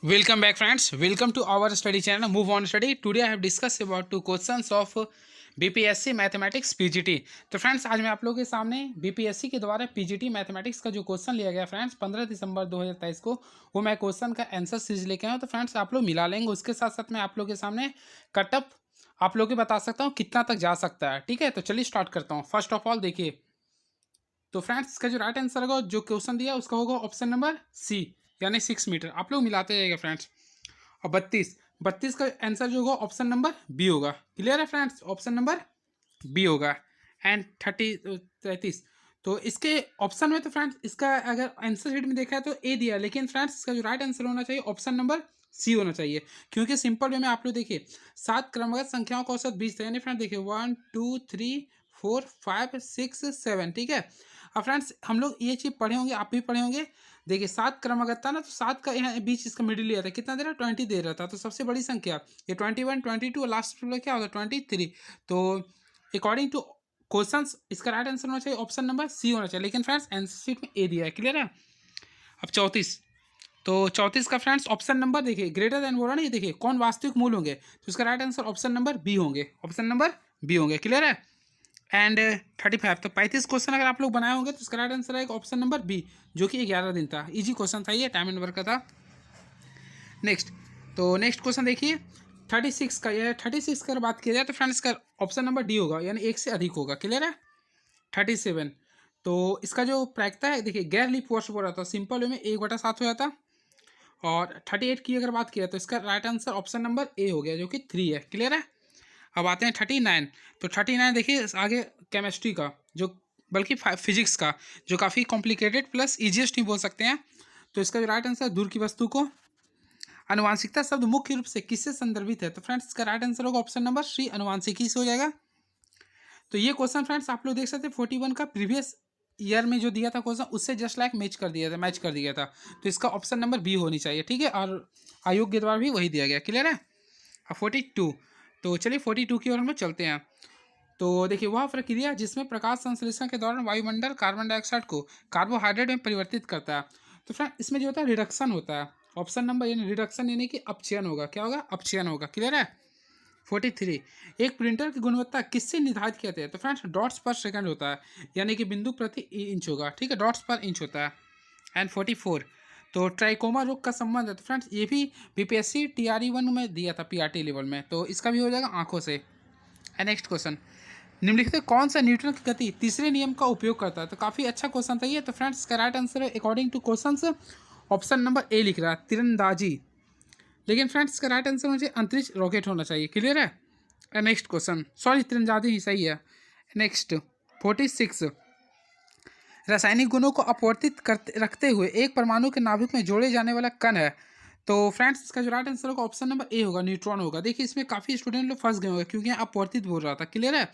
Welcome back friends, welcome to our study channel Move On Study. Today I have discussed about two questions of BPSC mathematics PGT. तो friends आज मैं आप लोगों के सामने BPSC के द्वारा पीजीटी मैथमेटिक्स का जो क्वेश्चन लिया गया फ्रेंड्स 15 दिसंबर 2023 को, वो मैं क्वेश्चन का आंसर सीरीज लेके आया हूँ। तो फ्रेंड्स आप लोग मिला लेंगे, उसके साथ साथ मैं आप लोगों के सामने कटअप आप लोग को बता सकता हूँ कितना तक जा सकता है। ठीक है, तो चलिए स्टार्ट करता हूँ। फर्स्ट ऑफ ऑल देखिए, तो फ्रेंड्स इसका जो राइट आंसर होगा, जो क्वेश्चन दिया उसका होगा ऑप्शन नंबर सी, यानी 6 मीटर। आप लोग मिलाते जाइएगा फ्रेंड्स। और 32 का आंसर जो होगा ऑप्शन नंबर बी होगा। क्लियर है फ्रेंड्स, ऑप्शन नंबर बी होगा। एंड 33, तो इसके ऑप्शन में, तो फ्रेंड्स इसका अगर आंसर शीट में देखा है तो ए दिया है, लेकिन फ्रेंड्स इसका जो राइट आंसर होना चाहिए ऑप्शन नंबर सी होना चाहिए। क्योंकि सिंपल वे में आप लोग देखिए 7 क्रमगत संख्याओं का औसत 20 था, यानी फ्रेंड्स देखिए 1 2 3 4 5 6 7। ठीक है, अब फ्रेंड्स हम लोग ये चीज़ पढ़े होंगे, आप भी पढ़े होंगे। देखिए 7 क्रमागत था ना, तो 7 का यहाँ बीच इसका मिडिल लिया था, कितना दे रहा है 20 दे रहा था। तो सबसे बड़ी संख्या ये 21 22 और लास्ट में क्या होगा 23। तो अकॉर्डिंग टू क्वेश्चंस इसका राइट आंसर होना चाहिए ऑप्शन नंबर सी होना चाहिए, लेकिन फ्रेंड्स आंसर शीट में ए दिया है। क्लियर है। अब 34, तो 34 का फ्रेंड्स ऑप्शन नंबर देखिए ग्रेटर देन बोला ना, ये देखिए कौन वास्तविक मूल होंगे, तो इसका right answer option number B होंगे, ऑप्शन नंबर बी होंगे। क्लियर है। एंड 35, तो 35 क्वेश्चन अगर आप लोग बनाए होंगे तो इसका राइट आंसर आएगा ऑप्शन नंबर बी, जो कि 11 दिन था। इजी क्वेश्चन था ये, टाइम एंड वर्क का था। नेक्स्ट, तो नेक्स्ट क्वेश्चन देखिए 36 का। ये 36 का बात की जाए तो फ्रेंड्स का ऑप्शन नंबर डी होगा, यानी एक से अधिक होगा। क्लियर है। 37, तो इसका जो प्रायिकता है देखिए गैर लीप वर्ष बोल रहा था, सिंपल वे में 1/7 हो जाता। और 38 की अगर बात किया तो इसका राइट आंसर ऑप्शन नंबर ए हो गया, जो कि 3 है। क्लियर है। अब आते हैं 39, तो 39 देखिए आगे केमिस्ट्री का, जो बल्कि फिजिक्स का, जो काफ़ी कॉम्प्लिकेटेड प्लस ईजिएस्ट नहीं बोल सकते हैं। तो इसका जो राइट आंसर दूर की वस्तु को अनुवांशिकता शब्द मुख्य रूप से किससे संदर्भित है, तो फ्रेंड्स इसका राइट आंसर होगा ऑप्शन नंबर सी, अनुवांशिकी से हो जाएगा। तो ये क्वेश्चन फ्रेंड्स आप लोग देख सकते हैं 41 का प्रीवियस ईयर में जो दिया था क्वेश्चन, उससे जस्ट लाइक मैच कर दिया था। तो इसका ऑप्शन नंबर बी होनी चाहिए। ठीक है, और आयोग के द्वारा भी वही दिया गया। क्लियर है। अब 42, तो चलिए 42 की ओर हम लोग चलते हैं। तो देखिए वह प्रक्रिया जिसमें प्रकाश संश्लेषण के दौरान वायुमंडल कार्बन डाइऑक्साइड को कार्बोहाइड्रेट में परिवर्तित करता है, तो फ्रेंड इसमें जो होता है रिडक्शन होता है। ऑप्शन नंबर यानी रिडक्शन यानी कि अपचयन होगा। क्या होगा? अपचयन होगा। क्लियर है। 43, एक प्रिंटर की गुणवत्ता किससे निर्धारित किया जाता है, तो फ्रेंड्स डॉट्स पर सेकंड होता है, यानी कि बिंदु प्रति इंच होगा। ठीक है, डॉट्स पर इंच होता है। एंड 44, तो ट्राइकोमा रोग का संबंध है, तो फ्रेंड्स ये भी बीपीएससी TRE 1 में दिया था, PRT लेवल में, तो इसका भी हो जाएगा आंखों से। एंड नेक्स्ट क्वेश्चन, निम्नलिखित कौन सा न्यूटन की गति तीसरे नियम का उपयोग करता है, तो काफ़ी अच्छा क्वेश्चन था ये। तो फ्रेंड्स इसका राइट आंसर है according to question option number A लिख रहा है, तीरंदाजी। लेकिन फ्रेंड्स इसका राइट आंसर मुझे अंतरिक्ष रॉकेट होना चाहिए। क्लियर है। नेक्स्ट क्वेश्चन, सॉरी तीरंदाजी ही सही है। नेक्स्ट 46, रासायनिक गुणों को अपवर्तित करते रखते हुए एक परमाणु के नाभिक में जोड़े जाने वाला कण है, तो फ्रेंड्स इसका जो राइट आंसर होगा ऑप्शन नंबर ए होगा, न्यूट्रॉन होगा। देखिए इसमें काफ़ी स्टूडेंट लोग फंस गए होंगे, क्योंकि अपवर्तित बोल रहा था। क्लियर है,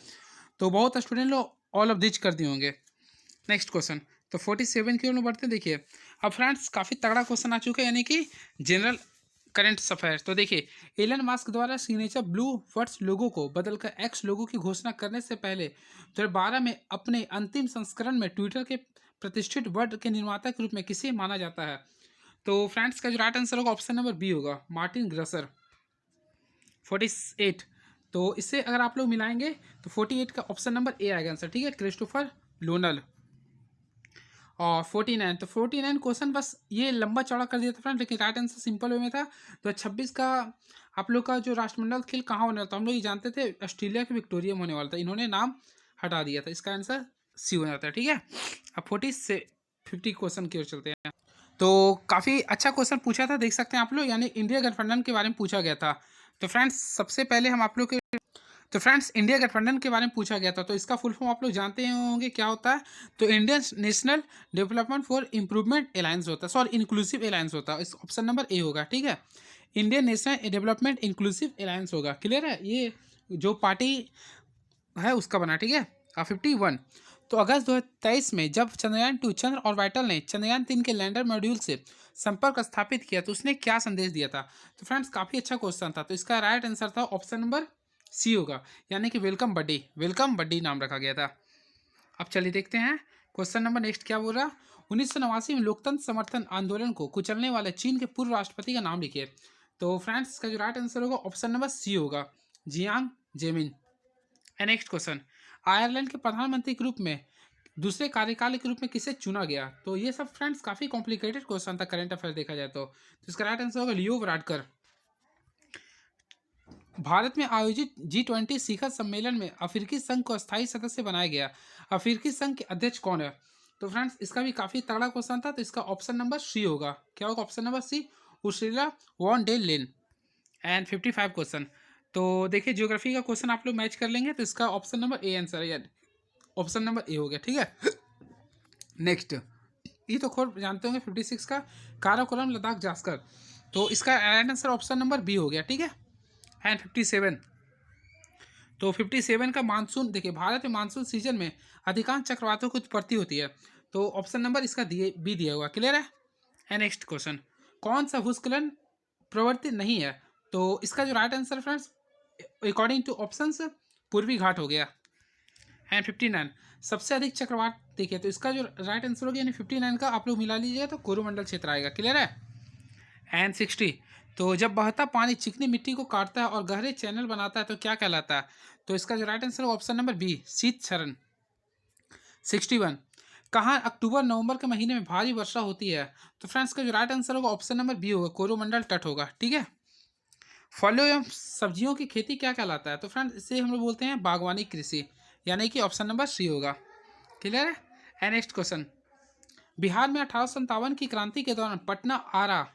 तो बहुत स्टूडेंट लोग ऑल ऑफ दिच कर दिए होंगे। नेक्स्ट क्वेश्चन, तो 47 की ओर में बढ़ते हैं। देखिए अब फ्रेंड्स काफ़ी तगड़ा क्वेश्चन आ चुका है, यानी कि जनरल करंट अफेयर। तो देखिए एलन मास्क द्वारा सिग्नेचर ब्लू वर्ड्स लोगो को बदलकर एक्स लोगो की घोषणा करने से पहले 2012 में अपने अंतिम संस्करण में ट्विटर के प्रतिष्ठित वर्ड के निर्माता के रूप में किसे माना जाता है, तो फ्रेंड्स का जो राइट आंसर होगा ऑप्शन नंबर बी होगा, मार्टिन ग्रसर। 48, तो इससे अगर आप लोग मिलाएंगे तो 48 का ऑप्शन नंबर ए आएगा आंसर। ठीक है, क्रिस्टोफर लोनल। और 49, तो 49 क्वेश्चन बस ये लंबा चौड़ा कर दिया था फ्रेंड, लेकिन राइट आंसर सिंपल वे में था। तो 26 का आप लोग का जो राष्ट्रमंडल खेल कहाँ होने वाला था, हम लोग ये जानते थे ऑस्ट्रेलिया के विक्टोरिया में होने वाला था, इन्होंने नाम हटा दिया था। इसका आंसर सी हो जाता है। ठीक है, अब 40 से 50 क्वेश्चन की ओर चलते हैं। तो काफ़ी अच्छा क्वेश्चन पूछा था, देख सकते हैं आप लोग, यानी इंडिया गठबंधन के बारे में पूछा गया था। तो फ्रेंड्स सबसे पहले हम आप लोग के, तो फ्रेंड्स इंडिया गठबंधन के बारे में पूछा गया था, तो इसका फुल फॉर्म आप लोग जानते होंगे क्या होता है। तो Indian national development for improvement alliance होता है, सॉरी इंक्लूसिव अलायंस होता है। इस ऑप्शन नंबर ए होगा। ठीक है, Indian national development inclusive alliance होगा। क्लियर है, ये जो पार्टी है उसका बना। ठीक है। 51, तो अगस्त 2023 में जब चंद्रयान 2 चंद्र और वाइटल ने चंद्रयान 3 के लैंडर मॉड्यूल से संपर्क स्थापित किया, तो उसने क्या संदेश दिया था, तो फ्रेंड्स काफ़ी अच्छा क्वेश्चन था। तो इसका राइट आंसर था ऑप्शन नंबर सी होगा, यानी कि वेलकम बड्डी, वेलकम बड्डी नाम रखा गया था। अब चलिए देखते हैं क्वेश्चन नंबर नेक्स्ट क्या बोल रहा, 1989 में लोकतंत्र समर्थन आंदोलन को कुचलने वाले चीन के पूर्व राष्ट्रपति का नाम लिखिए। तो फ्रेंड्स इसका जो राइट आंसर होगा ऑप्शन नंबर सी होगा, जियांग जेमिन। नेक्स्ट क्वेश्चन, आयरलैंड के प्रधानमंत्री के रूप में दूसरे कार्यकाल के रूप में किसे चुना गया। तो ये सब फ्रेंड्स काफी कॉम्प्लिकेटेड क्वेश्चन था करंट अफेयर देखा जाए तो इसका राइट आंसर होगा लियो वाराडकर। भारत में आयोजित G20 शिखर सम्मेलन में अफ्रीकी संघ को अस्थायी सदस्य बनाया गया। अफ्रीकी संघ के अध्यक्ष कौन है। तो फ्रेंड्स इसका भी काफी तगड़ा क्वेश्चन था, तो इसका ऑप्शन नंबर सी होगा। क्या होगा option number C, Ursula von der Leyen. And 55 question, तो देखिए ज्योग्राफी का क्वेश्चन आप लोग मैच कर लेंगे, तो इसका ऑप्शन नंबर ए आंसर है, ऑप्शन नंबर ए हो गया, ठीक है। नेक्स्ट, ये तो खोर जानते होंगे 56 का, काराकोरम लद्दाख जास्कर। तो इसका right answer option number B हो गया, ठीक है। एंड 57, तो 57 का मानसून, देखिए भारत में मानसून सीजन में अधिकांश चक्रवातों की उत्पत्ति होती है। तो ऑप्शन नंबर इसका दिए बी दिया हुआ, क्लियर है। एंड नेक्स्ट क्वेश्चन, कौन सा भूस्खलन प्रवृत्ति नहीं है। तो इसका जो right answer friends according two options पूर्वी घाट हो गया। एंड 59, सबसे अधिक चक्रवात देखिए, तो इसका जो राइट आंसर हो गया यानी 59 का आप लोग मिला लीजिएगा तो कोरोमंडल क्षेत्र आएगा, क्लियर है। एंड 60, तो जब बहता पानी चिकनी मिट्टी को काटता है और गहरे चैनल बनाता है तो क्या कहलाता है। तो इसका जो राइट आंसर है ऑप्शन नंबर बी, शीत क्षरण। 61, कहाँ अक्टूबर नवंबर के महीने में भारी वर्षा होती है। तो फ्रेंड्स का जो राइट आंसर होगा ऑप्शन नंबर बी होगा, कोरोमंडल तट होगा, ठीक है। फलों एवं सब्जियों की खेती क्या कहलाता है। तो फ्रेंड्स इसे हम लोग बोलते हैं बागवानी कृषि, यानी कि ऑप्शन नंबर सी होगा, क्लियर है। एंड नेक्स्ट क्वेश्चन, बिहार में 1857 की क्रांति के दौरान पटना आरा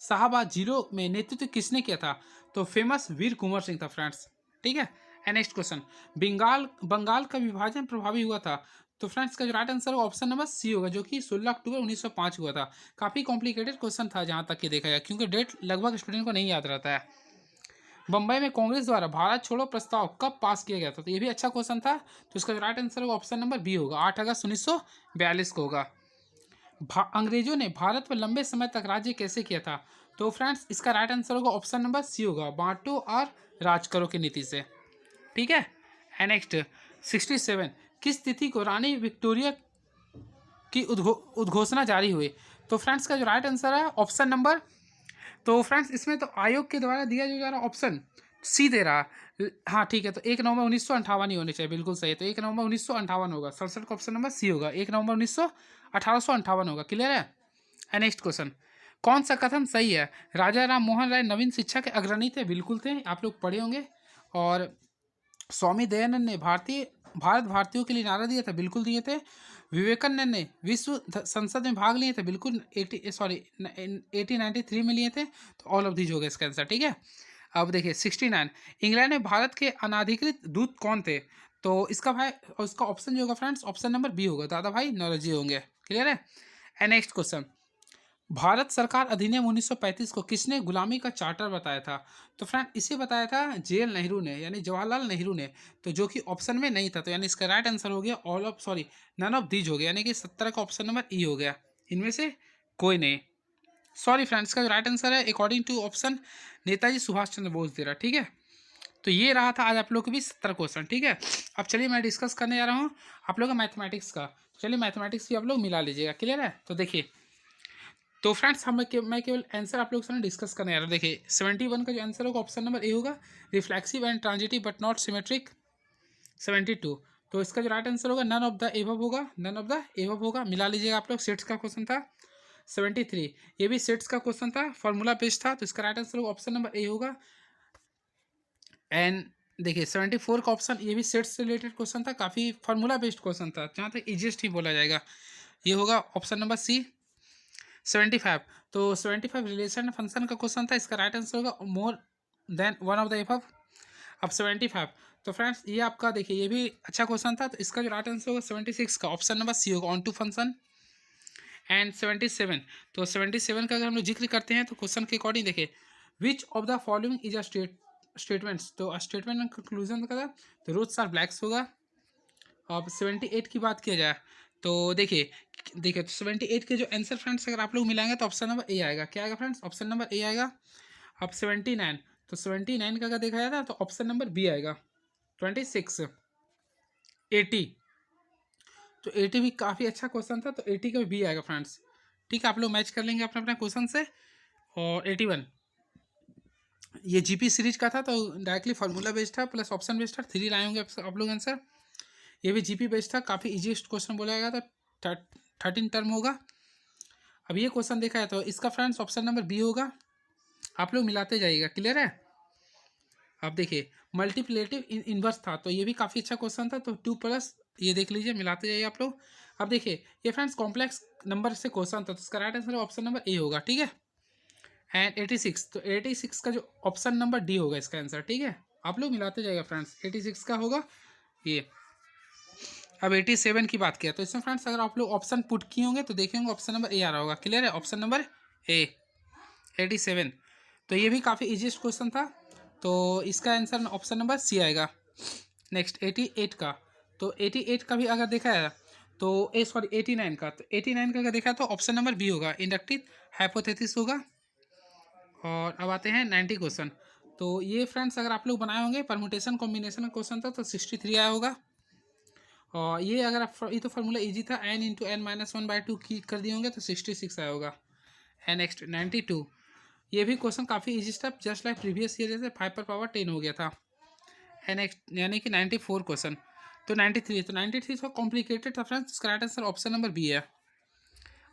शाहबाद जिलों में नेतृत्व किसने किया था। तो फेमस वीर कुंवर सिंह था फ्रेंड्स, ठीक है। एंड नेक्स्ट क्वेश्चन, बंगाल का विभाजन प्रभावी हुआ था। तो फ्रेंड्स का जो राइट आंसर होगा ऑप्शन नंबर सी होगा, जो कि 16 अक्टूबर 1905 हुआ था। काफी कॉम्प्लिकेटेड क्वेश्चन था जहां तक कि देखा जाए, क्योंकि डेट लगभग स्टूडेंट को नहीं याद रहता है। बम्बई में कांग्रेस द्वारा भारत छोड़ो प्रस्ताव कब पास किया गया था। तो ये भी अच्छा क्वेश्चन था, तो इसका राइट आंसर होगा ऑप्शन नंबर बी होगा, 8 अगस्त 1942 को होगा। अंग्रेजों ने भारत पर लंबे समय तक राज्य कैसे किया था। तो फ्रेंड्स इसका राइट आंसर होगा ऑप्शन नंबर सी होगा, बांटो और राज करो की नीति से, ठीक है। एंड नेक्स्ट 67, किस तिथि को रानी विक्टोरिया की उद्घोषणा जारी हुई। तो फ्रेंड्स का जो राइट आंसर है ऑप्शन नंबर, तो फ्रेंड्स इसमें तो आयोग के द्वारा दिया जो जा रहा ऑप्शन सी दे रहा, हाँ ठीक है। तो 1 नवंबर 1958 ही होने चाहिए, बिल्कुल सही है। तो 1 नवंबर 1958 होगा, 67 का ऑप्शन नंबर सी होगा, 1 नवंबर 1858 होगा, क्लियर है। एंड नेक्स्ट क्वेश्चन, कौन सा कथन सही है। राजा राम मोहन राय नवीन शिक्षा के अग्रणी थे, बिल्कुल थे, आप लोग पढ़े होंगे। और स्वामी दयानंद ने भारत भारतीयों के लिए नारा दिया था, बिल्कुल दिए थे। विवेकानंद ने विश्व संसद में भाग लिए थे, बिल्कुल 1893 में लिए थे। तो ऑल ऑफ दीज हो गए इसका आंसर, ठीक है। अब देखिए 69, इंग्लैंड में भारत के अनाधिकृत दूत कौन थे। तो इसका भाई उसका ऑप्शन जो होगा फ्रेंड्स ऑप्शन नंबर बी होगा, दादा भाई नौरोजी होंगे, क्लियर है। एंड नेक्स्ट क्वेश्चन, भारत सरकार अधिनियम 1935 को किसने गुलामी का चार्टर बताया था। तो फ्रेंड इसे बताया था जेएल नेहरू ने, यानी जवाहरलाल नेहरू ने, तो जो कि ऑप्शन में नहीं था। तो यानी इसका राइट आंसर हो गया नन ऑफ दीज हो गया, यानी कि 17 का ऑप्शन नंबर ई हो गया, इनमें से कोई नहीं। सॉरी फ्रेंड्स, का जो राइट आंसर है according to option Netaji Subhash Chandra Bose दे रहा, ठीक है। तो ये रहा था आज आप लोग के भी 17 क्वेश्चन, ठीक है। अब चलिए मैं डिस्कस करने जा रहा हूँ आप लोग का मैथमेटिक्स का। चलिए मैथमेटिक्स भी आप लोग मिला लीजिएगा, क्लियर है। तो देखिए, तो फ्रेंड्स मैं केवल आंसर आप लोग के सामने डिस्कस करने आ रहा हूँ। देखिए 71 का जो आंसर होगा ऑप्शन नंबर ए होगा, reflexive and transitive but not symmetric. 72, तो इसका जो राइट आंसर होगा नन ऑफ द एबव होगा, नन ऑफ द एबव होगा, मिला लीजिएगा आप लोग, सेट्स का क्वेश्चन था। 73, ये भी सेट्स का क्वेश्चन था, फॉर्मूला बेस्ड था, तो इसका राइट आंसर होगा ऑप्शन नंबर ए होगा। एंड देखिए 74 का ऑप्शन, ये भी सेट्स से रिलेटेड क्वेश्चन था, काफ़ी फार्मूला बेस्ड क्वेश्चन था, जहाँ तक इजिएस्ट ही बोला जाएगा, ये होगा ऑप्शन नंबर सी। 75, तो 75 रिलेशन फंक्शन का क्वेश्चन था, इसका राइट आंसर होगा more than one of the above. अब 75, तो फ्रेंड्स ये आपका देखिए ये भी अच्छा क्वेश्चन था, तो इसका जो राइट आंसर होगा 76 का ऑप्शन नंबर सी होगा, ऑन टू फंक्शन। एंड 77, तो 77 का अगर हम लोग जिक्र करते हैं तो क्वेश्चन के अकॉर्डिंग देखिए, which of the following is a statements, तो स्टेटमेंट में कंक्लूजन का था, तो रोड्स आर ब्लैक्स होगा। अब 78 की बात किया जाए तो देखिए तो 78 के जो आंसर फ्रेंड्स अगर आप लोग मिलाएंगे तो ऑप्शन नंबर ए आएगा, क्या आएगा फ्रेंड्स, ऑप्शन नंबर ए आएगा। अब 79, तो 79 का अगर देखा जाए तो ऑप्शन नंबर बी आएगा। 26, 80, तो 80 भी काफ़ी अच्छा क्वेश्चन था, तो 80 का भी बी आएगा फ्रेंड्स। ठीक है, आप लोग मैच कर लेंगे अपने अपने क्वेश्चन से। और 81 ये जीपी सीरीज का था, तो डायरेक्टली फार्मूला बेस्ड था प्लस ऑप्शन बेस्ड था, 3 लाए होंगे आप लोग आंसर। ये भी जीपी बेस्ड था, काफ़ी इजीएस्ट क्वेश्चन बोला गया था, 13 टर्म होगा। अब ये क्वेश्चन देखा है तो इसका फ्रेंड्स ऑप्शन नंबर बी होगा। आप लोग मिलाते जाइएगा, क्लियर है। अब देखिए मल्टीप्लेटिव इनवर्स था, तो ये भी काफ़ी अच्छा क्वेश्चन था, तो 2 प्लस ये देख लीजिए, मिलाते जाइए आप लोग। अब देखिए ये फ्रेंड्स कॉम्प्लेक्स नंबर से क्वेश्चन था, तो इसका राइट आंसर ऑप्शन नंबर ए होगा, ठीक है। एंड 86, तो 86 का जो ऑप्शन नंबर डी होगा इसका आंसर, ठीक है। आप लोग मिलाते जाएगा फ्रेंड्स, 86 का होगा ये। अब 87 की बात किया तो इसमें फ्रेंड्स अगर आप लोग ऑप्शन पुट किए होंगे तो देखेंगे ऑप्शन नंबर ए आ रहा होगा, क्लियर है। ऑप्शन नंबर ए 87, तो ये भी काफ़ी इजीएस्ट क्वेश्चन था, तो इसका आंसर ऑप्शन नंबर सी आएगा। नेक्स्ट 88 का, तो 88 का भी अगर देखा है तो 89 का, तो 89 का अगर देखा है तो ऑप्शन नंबर बी होगा, इंडक्टिव हाइपोथेसिस होगा। और अब आते हैं 90 क्वेश्चन, तो ये फ्रेंड्स अगर आप लोग बनाए होंगे परमुटेशन कॉम्बिनेशन का क्वेश्चन था, तो 63 आया होगा। और ये अगर आप ये तो फार्मूला इजी था, n into n minus one by two की कर दिए होंगे तो 66 आया होगा। एंड नेक्स्ट 92, ये भी क्वेश्चन काफ़ी इजी था, जस्ट लाइक प्रीवियस ईयर जैसे 5 पर पावर 10 हो गया था। एंड नेक्स्ट यानी कि 94 क्वेश्चन, तो 93, तो 93 थोड़ा कॉम्प्लिकेटेड था फ्रेंड्स, इसका right answer option number B है।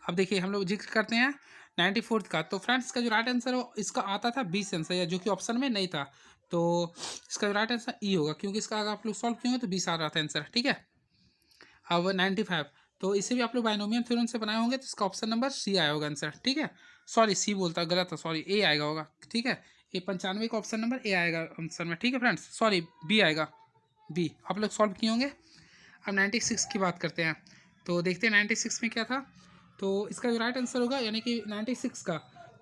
अब देखिए हम लोग जिक्र करते हैं 94 का, तो फ्रेंड्स इसका जो राइट आंसर हो इसका आता था 20 आंसर, या जो कि ऑप्शन में नहीं था, तो इसका जो राइट आंसर ई होगा, क्योंकि इसका अगर आप लोग सॉल्व किए होंगे तो 20 आ रहा था आंसर, ठीक है। अब 95, तो इसे भी आप लोग बाइनोमियल थ्योरम से बनाए होंगे, तो इसका ऑप्शन नंबर सी आया होगा आंसर, ठीक है। सॉरी सी बोलता गलत था, सॉरी ए आएगा होगा, ठीक है। ये 95 का ऑप्शन नंबर ए आएगा आंसर में, ठीक है फ्रेंड्स, सॉरी बी आएगा, बी आप लोग सॉल्व किए होंगे। अब 96 की बात करते हैं, तो देखते हैं 96 में क्या था, तो इसका जो राइट आंसर होगा यानी कि 96 का,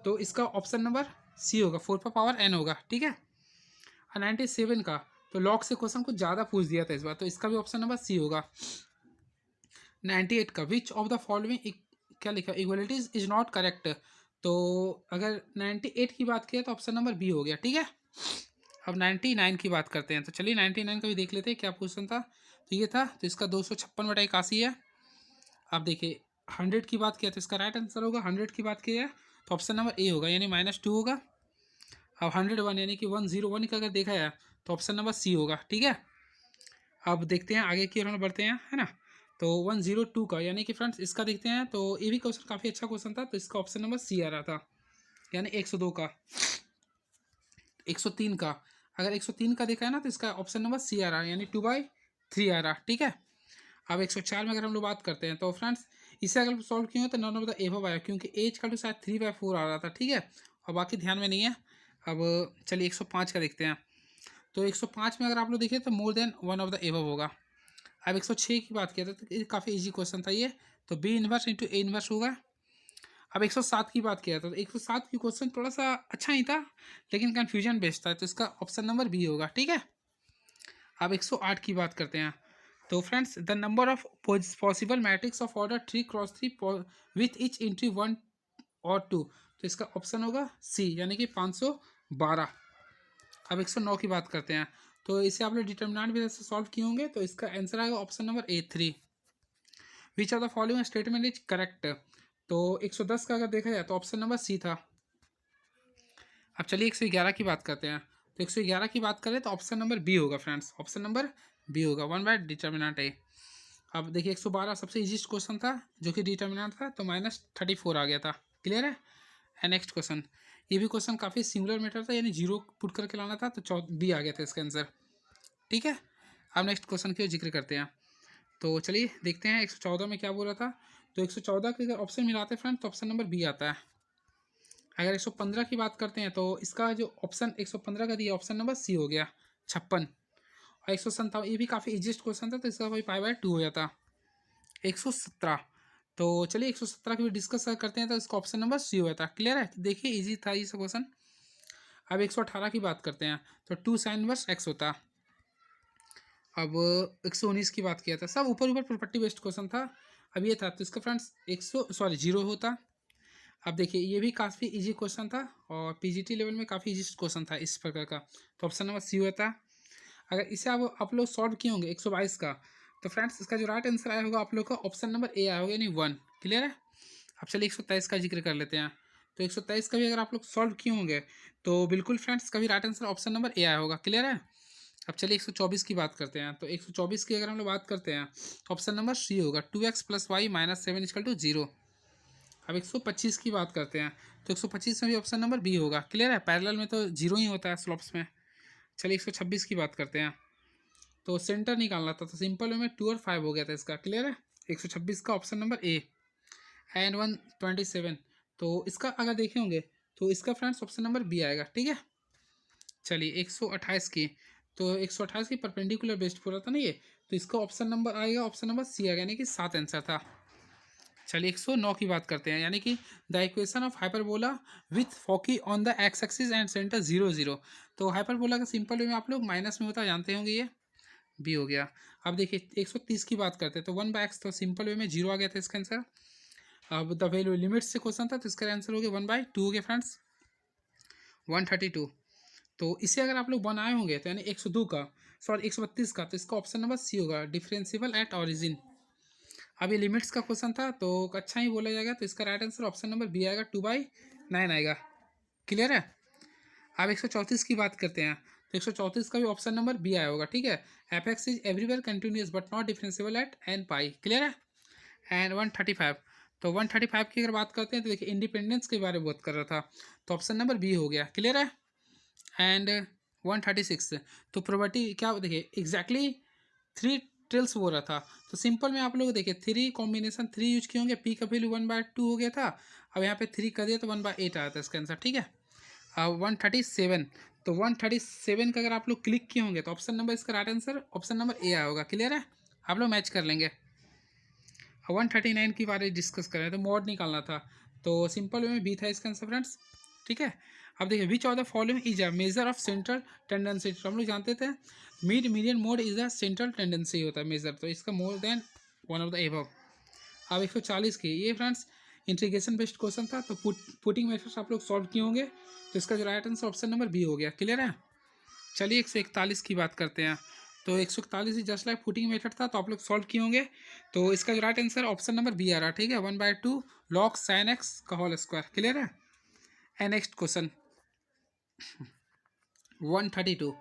तो इसका ऑप्शन नंबर सी होगा, 4 पर पावर एन होगा, ठीक है। और 97 का, तो लॉग से क्वेश्चन कुछ ज़्यादा पूछ दिया था इस बार, तो इसका भी ऑप्शन नंबर सी होगा। 98 का, विच ऑफ द फॉलोइंग क्या लिखा, इक्वलिटीज इज नॉट करेक्ट, तो अगर 98 की बात किया तो ऑप्शन नंबर बी हो गया, ठीक है। अब 99 की बात करते हैं, तो चलिए 99 का भी देख लेते हैं क्या क्वेश्चन था, तो ये था, तो इसका 256/81 है। अब देखिए 100 की बात किया तो इसका राइट आंसर होगा, 100 की बात किया है तो ऑप्शन नंबर ए होगा, यानी -2 होगा। अब 101 यानी कि 101 का अगर देखा जाए तो ऑप्शन नंबर सी होगा, ठीक है। अब देखते हैं आगे की ओर हम बढ़ते हैं, है ना। तो 102 का यानी कि फ्रेंड्स इसका देखते हैं, तो ये भी क्वेश्चन काफ़ी अच्छा क्वेश्चन था, तो इसका ऑप्शन नंबर सी आ रहा था, यानी 102 का। 103 का, अगर 103 का देखा है ना तो इसका ऑप्शन नंबर सी आ रहा है, यानी 2/3 आ रहा, ठीक है। अब 104 में अगर हम लोग बात करते हैं तो फ्रेंड्स इसे अगर सॉल्व किए तो नॉन ऑफ द एबव आया, क्योंकि एज का तो शायद 3/4 आ रहा था, ठीक है, और बाकी ध्यान में नहीं है। अब चलिए 105 का देखते हैं, तो 105 में अगर आप लोग देखिए तो more than one of the above होगा। अब 106 की बात किया था, तो काफ़ी इजी क्वेश्चन था ये, तो B inverse into A inverse होगा। अब 107 की बात किया था, तो 107 की क्वेश्चन थोड़ा सा अच्छा ही था, लेकिन कन्फ्यूजन बेस्ड था, तो इसका ऑप्शन नंबर बी होगा, ठीक है। अब 108 की बात करते हैं, तो friends the number of possible matrix of order 3x3 with each entry 1 और 2, तो इसका ऑप्शन होगा सी, यानी कि 512। अब 109 की बात करते हैं, तो इसे आप लोग डिटर्मिनेंट भी से सॉल्व किए होंगे, तो इसका आंसर आएगा option number A 3। Which are the following statement is correct, तो 110 का अगर देखा जाए तो ऑप्शन नंबर सी था। अब चलिए 111 की बात करते हैं, तो 111 की बात करें तो ऑप्शन नंबर बी होगा फ्रेंड्स, ऑप्शन नंबर बी होगा, 1/डिटर्मिनेंट ए। अब देखिए 112 सबसे इजीस्ट क्वेश्चन था जो कि डिटर्मिनेंट था, तो -34 आ गया था, क्लियर है। एंड नेक्स्ट क्वेश्चन, ये भी क्वेश्चन काफ़ी सिमिलर मैटर था, यानी जीरो पुट करके लाना था, तो बी आ गया था इसका आंसर, ठीक है। अब नेक्स्ट क्वेश्चन की जिक्र करते हैं, तो चलिए देखते हैं 114 में क्या बोल रहा था, तो 114 के अगर ऑप्शन मिलाते हैं फ्रेंड तो ऑप्शन नंबर बी आता है। अगर 115 की बात करते हैं तो इसका जो ऑप्शन 115 का दिया ऑप्शन नंबर सी हो गया, 56। और 157 ये भी काफ़ी इजीस्ट क्वेश्चन था, तो इसका कोई π/2 हो जाता। 117, तो चलिए 117 की भी डिस्कस करते हैं, तो इसका ऑप्शन नंबर सी होता है, क्लियर है, देखिए इजी था ये क्वेश्चन। अब 118 की बात करते हैं, तो 2 sin इनवर्स x होता। अब 119 की बात किया था, सब ऊपर ऊपर प्रॉपर्टी बेस्ड क्वेश्चन था। अब ये था तो इसका फ्रेंड्स 0 होता। अब देखिए ये भी काफ़ी इजी क्वेश्चन था, और पीजीटी लेवल में काफ़ी इजी क्वेश्चन था इस प्रकार का, तो ऑप्शन नंबर सी होता। अगर इसे आप लोग सॉल्व किए होंगे 122 का, तो फ्रेंड्स इसका जो राइट आंसर आया होगा आप लोग का ऑप्शन नंबर ए आया होगा, यानी 1। क्लियर है। अब चलिए 123 का जिक्र कर लेते हैं। तो 123 का भी अगर आप लोग सॉल्व किए होंगे तो बिल्कुल फ्रेंड्स का भी राइट आंसर ऑप्शन नंबर ए आया होगा। क्लियर है। अब चलिए 124 की बात करते हैं। तो 124 की अगर हम लोग बात करते हैं तो ऑप्शन नंबर सी होगा, 2x + y - 7 = 0। अब 125 की बात करते हैं तो 125 में भी ऑप्शन नंबर बी होगा। क्लियर है। पैरेलल में तो जीरो ही होता है स्लोप्स में। चलिए 126 की बात करते हैं। तो सेंटर निकालना था तो सिंपल वे में 2 और 5 हो गया था इसका। क्लियर है। 126 का ऑप्शन नंबर ए। एंड 127 तो इसका अगर देखे होंगे तो इसका फ्रेंड्स ऑप्शन नंबर बी आएगा। ठीक है। चलिए 128 की, तो 128 की परपेंडिकुलर बेस्ड पूरा था ना ये, तो इसका ऑप्शन नंबर आएगा, ऑप्शन नंबर सी आएगा, यानी कि 7 आंसर था। चलिए 109 की बात करते हैं, यानी कि the equation of hyperbola with foci on the x axis and centre 0 0। तो हाइपरबोला का सिंपल वे में आप लोग माइनस में होता है, जानते होंगे, ये बी हो गया। अब देखिए 130 की बात करते हैं तो 1/x, तो सिंपल वे में 0 आ गया था इसका आंसर। अब द वैल्यू लिमिट से क्वेश्चन था तो इसका आंसर हो गया 1/2 हो गया फ्रेंड्स। 132, तो इसे अगर आप लोग बनाए होंगे तो यानी 102 का, सॉरी 132 का, तो इसका ऑप्शन नंबर सी होगा, डिफरेंशिएबल एट ऑरिजिन। अब ये लिमिट्स का क्वेश्चन था तो अच्छा ही बोला जाएगा, तो इसका right answer option number B आएगा, 2/9 आएगा। क्लियर है। अब 134 की बात करते हैं तो 134 का भी ऑप्शन नंबर बी आया होगा। ठीक है। F x is everywhere continuous but not differentiable at n pi. Clear है। एंड 135, तो 135 की अगर बात करते हैं तो देखिए इंडिपेंडेंस के बारे में बात कर रहा था, तो ऑप्शन नंबर बी हो गया। क्लियर है। एंड 136, तो प्रोबेबिलिटी क्या, देखिए एग्जैक्टली 3 ट्रिल्स हो रहा था, तो सिंपल में आप लोग देखिए 3 कॉम्बिनेशन 3 यूज किए होंगे, पी का वैल्यू 1/2 हो गया था। अब यहाँ पे 3 कर दिया तो 1/8 आया था इसका आंसर। ठीक है। अब 137, तो 137 का अगर आप लोग क्लिक किए होंगे तो ऑप्शन नंबर इसका राइट आंसर ऑप्शन नंबर ए आया होगा। क्लियर है। आप लोग मैच कर लेंगे। 139 की बारे डिस्कस कर रहे हैं तो मोड निकालना था, तो सिंपल वे में बी था इसका आंसर फ्रेंड्स। ठीक है। अब देखिए which of the following is a measure of central tendency, तो हम लोग जानते थे mid median mode is a central tendency होता है मेजर, तो इसका more than one of the above. अब 140 की, ये फ्रेंड्स इंटीग्रेशन बेस्ड क्वेश्चन था, तो पुटिंग मेथड्स आप लोग सॉल्व किए होंगे, तो इसका जो right answer option number B हो गया। क्लियर है। चलिए 141 की बात करते हैं। तो 141 ही जस्ट लाइक फुटिंग मेथड था, तो आप लोग सॉल्व किए होंगे, तो इसका जो right answer option number B आ रहा है। ठीक है। 1/2 log sin x का होल स्क्वायर। क्लियर है। एंड नेक्स्ट क्वेश्चन 132,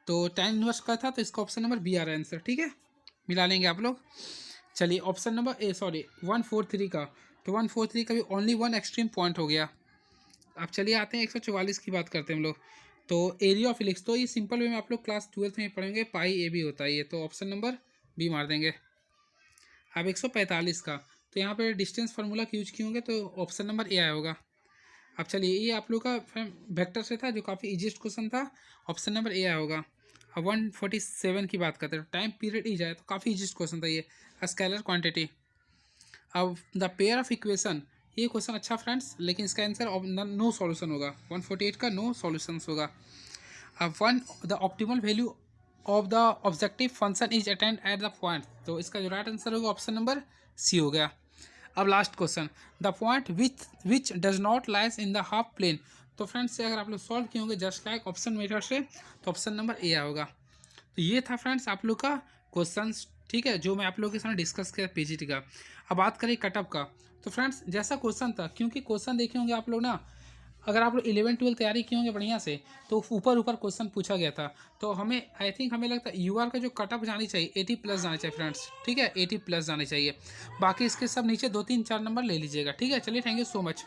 तो tan इनवर्स का था, तो इसका ऑप्शन नंबर बी आ रहा है आंसर। ठीक है। मिला लेंगे आप लोग। चलिए ऑप्शन नंबर ए, सॉरी 143 का, तो 143 का भी ओनली वन एक्सट्रीम पॉइंट हो गया। अब चलिए आते हैं 144 की बात करते हैं हम लोग। तो एरिया ऑफ इलिप्स, तो ये सिंपल वे में आप लोग क्लास 12 में पढ़ेंगे, पाई ए बी होता है ये, तो ऑप्शन नंबर बी मार देंगे। अब 145 का, तो यहाँ पे डिस्टेंस फार्मूला की यूज किए होंगे, तो ऑप्शन नंबर ए आया होगा। अब चलिए ये आप लोग का वेक्टर से था जो काफ़ी इजीएस्ट क्वेश्चन था, ऑप्शन नंबर ए आया होगा। अब 147 की बात करते हैं, टाइम पीरियड ई जाए तो काफ़ी इजीएस्ट क्वेश्चन था ये, स्केलर क्वांटिटी। अब द पेयर ऑफ इक्वेशन, ये क्वेश्चन अच्छा फ्रेंड्स, लेकिन इसका आंसर नो सॉल्यूशन होगा, 148 का नो सॉल्यूशन होगा। अब the optimal value of the objective function is attained at the point, तो इसका जो राइट आंसर होगा ऑप्शन नंबर सी हो गया। अब last question, the point which does not lies in the half plane, तो फ्रेंड्स से अगर आप लोग सॉल्व किए होंगे जस्ट लाइक ऑप्शन मेथड से, तो ऑप्शन नंबर ए होगा। तो ये था फ्रेंड्स आप लोग का क्वेश्चन। ठीक है, जो मैं आप लोगों के साथ डिस्कस किया पीजीटी का। अब बात करें कटअप का, तो फ्रेंड्स जैसा क्वेश्चन था, क्योंकि क्वेश्चन देखे होंगे आप लोग ना, अगर आप लोग 11-12 तैयारी किए होंगे बढ़िया से, तो ऊपर ऊपर क्वेश्चन पूछा गया था, तो हमें आई थिंक हमें लगता है यूआर का जो कटअप जानी चाहिए 80+ जाना चाहिए फ्रेंड्स। ठीक है, 80+ जानी चाहिए। बाकी इसके सब नीचे 2 3 4 नंबर ले लीजिएगा। ठीक है। चलिए, थैंक यू सो मच।